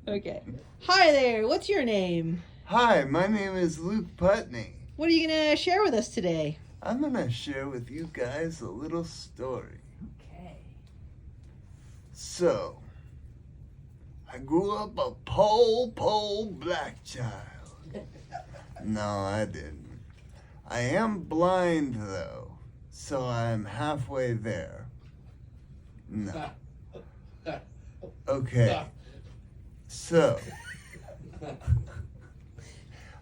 Okay. Hi there. What's your name? Hi, my name is Luke Putney. What are you gonna share with us today? I'm gonna share with you guys a little story. Okay. So, I grew up a pole black child. No, I didn't. I am blind though, so I'm halfway there. No. Okay. So,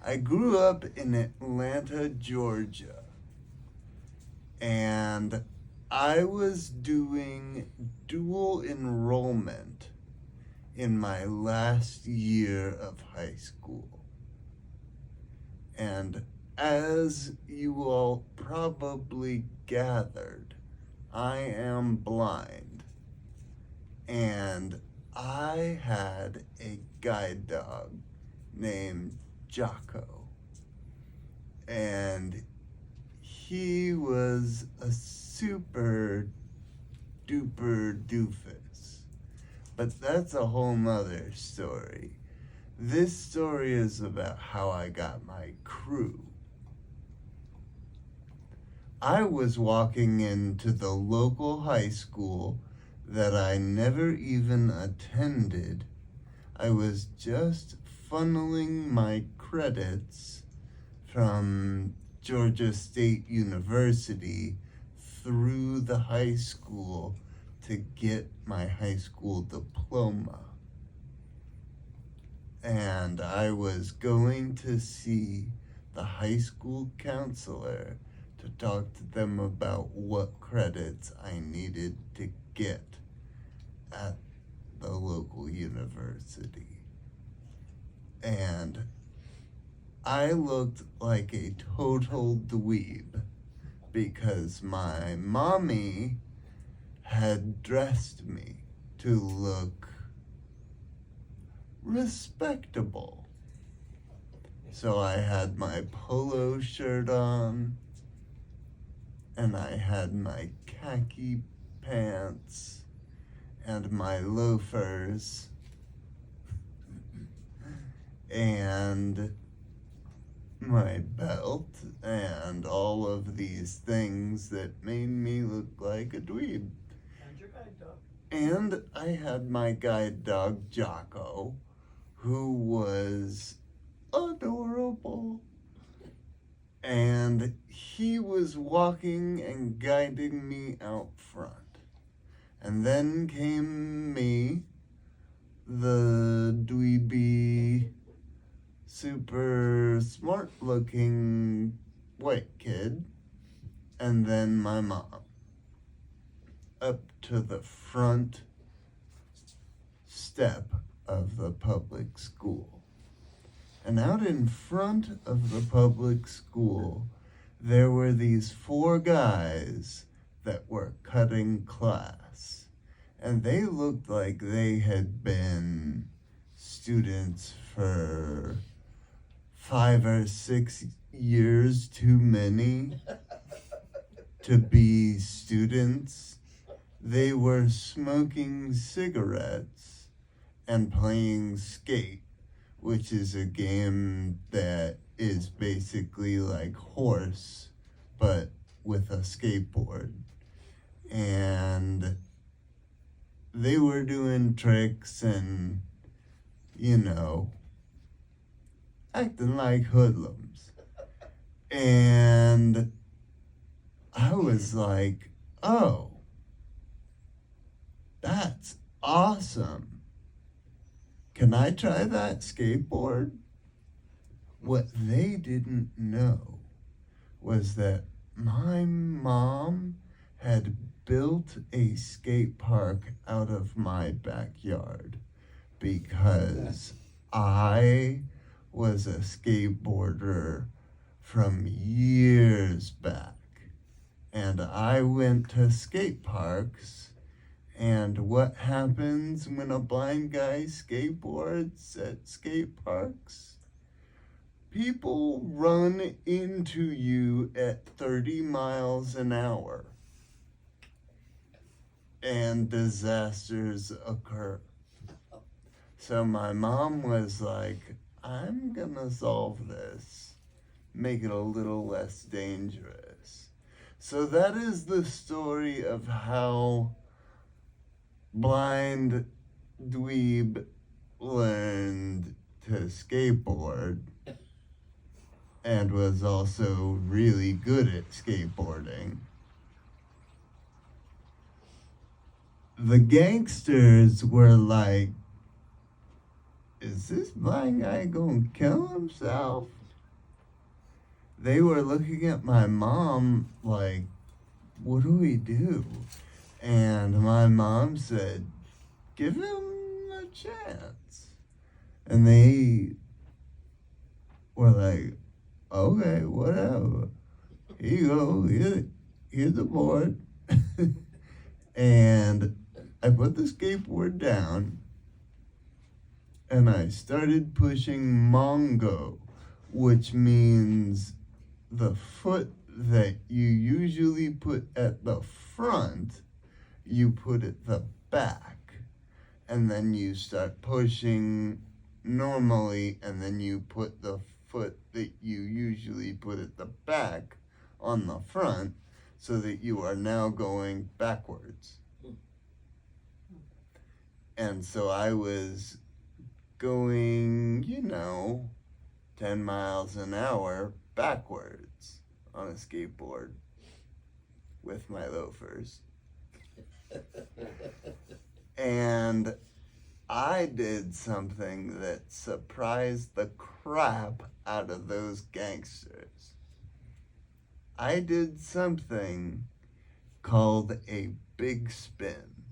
I grew up in Atlanta, Georgia, and I was doing dual enrollment in my last year of high school. And as you all probably gathered, I am blind. And I had a guide dog named Jocko. And he was a super duper doofus. But that's a whole nother story. This story is about how I got my crew. I was walking into the local high school that I never even attended. I was just funneling my credits from Georgia State University through the high school to get my high school diploma. And I was going to see the high school counselor to talk to them about what credits I needed to get at the local university. And I looked like a total dweeb because my mommy had dressed me to look respectable. So I had my polo shirt on, and I had my khaki pants, and my loafers, and my belt, and all of these things that made me look like a dweeb. And your guide dog. And I had my guide dog, Jocko, who was adorable. And he was walking and guiding me out front. And then came me, the dweeby, super smart looking white kid, and then my mom, up to the front step of the public school. And out in front of the public school, there were these four guys that were cutting class. And they looked like they had been students for 5 or 6 years too many to be students. They were smoking cigarettes and playing skate, which is a game that is basically like horse, but with a skateboard. And they were doing tricks and, acting like hoodlums. And I was like, oh, that's awesome. Can I try that skateboard? What they didn't know was that my mom had built a skate park out of my backyard because I was a skateboarder from years back. And I went to skate parks. And what happens when a blind guy skateboards at skate parks? People run into you at 30 miles an hour. And disasters occur. So my mom was like, I'm gonna solve this, make it a little less dangerous. So that is the story of how blind dweeb learned to skateboard and was also really good at skateboarding. The gangsters were like, is this blind guy gonna kill himself? They were looking at my mom like, what do we do? And my mom said, give him a chance. And they were like, okay, whatever. Here you go, here's the board. And I put the skateboard down and I started pushing Mongo, which means the foot that you usually put at the front, you put at the back. And then you start pushing normally, and then you put the foot that you usually put at the back on the front, so that you are now going backwards. And so I was going, 10 miles an hour backwards on a skateboard with my loafers. And I did something that surprised the crap out of those gangsters. I did something called a big spin,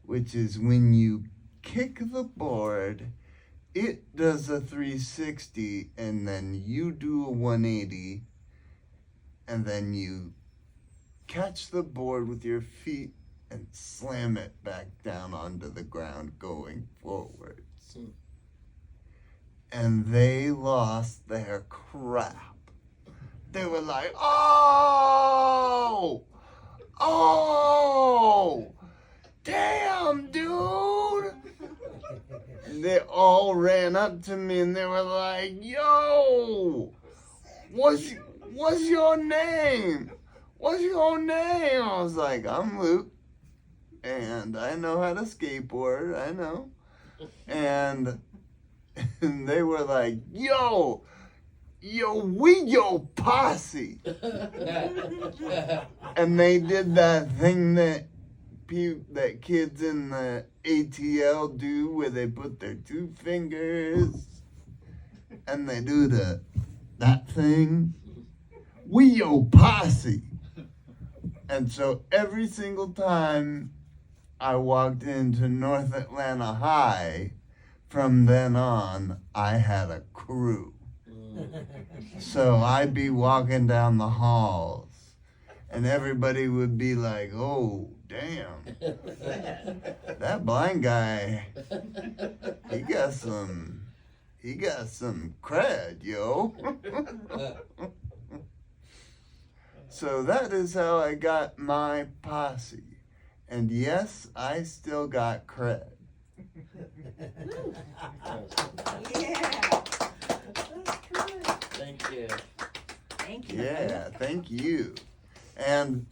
which is when you kick the board, it does a 360, and then you do a 180, and then you catch the board with your feet and slam it back down onto the ground going forwards. And they lost their crap. They were like, oh, damn, dude. And they all ran up to me and they were like, yo, what's your name? What's your name? I was like, I'm Luke, and I know how to skateboard, I know. And they were like, yo, we your posse. And they did that thing that kids in the ATL do, where they put their two fingers and they do that thing. We your posse. And so every single time I walked into North Atlanta High, from then on, I had a crew. So I'd be walking down the halls, and everybody would be like, oh, damn, that blind guy, he got some cred, yo. So that is how I got my posse. And yes, I still got cred. Yeah. Thank you. Thank you. Yeah, thank you. And